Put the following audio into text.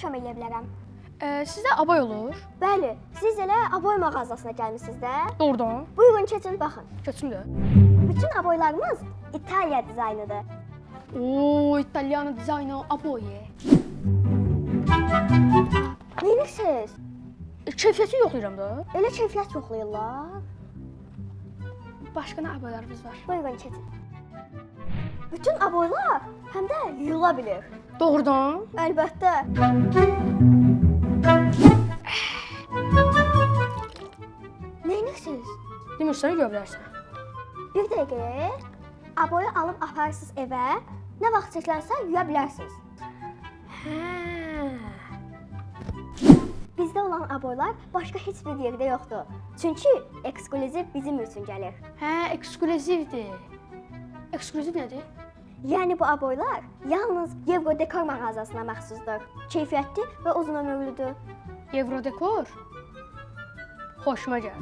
kömək edə bilərəm? Sizdə aboy olur? Bəli, siz elə aboy mağazasına gəlmisiniz də. Doğrudan. Buyurun keçin baxın. Keçin də. Bütün aboylarımız İtaliya dizaynıdır. Oo, İtalyan dizaynı aboy. Neyinirsiniz? Keyfiyyəti yoxlayıram da. Elə keyfiyyət yoxlayırlar. Başqa nə aboylarımız var? Buyurun keçin. Bütün aboylar həm də yuyula bilir. Doğrudan. Əlbəttə. Neyinirsiniz? Demirsən, görə bilərsən. Bir dəqiqə. Aboyu alıb aparırsınız evə. Nə vaxt çəkilənsə yuya bilərsiniz. Hə. Bizdə olan aboylar başqa heç bir yerdə yoxdur. Çünki eksklüziv bizim üçün gəlir. Hə, eksklüzivdir. Eksklüziv nədir? Yəni bu aboylar yalnız Eurodekor mağazasına məxsusdur. Keyfiyyətli və uzun ömürlüdür. Eurodekor. Xoşuma gəldi.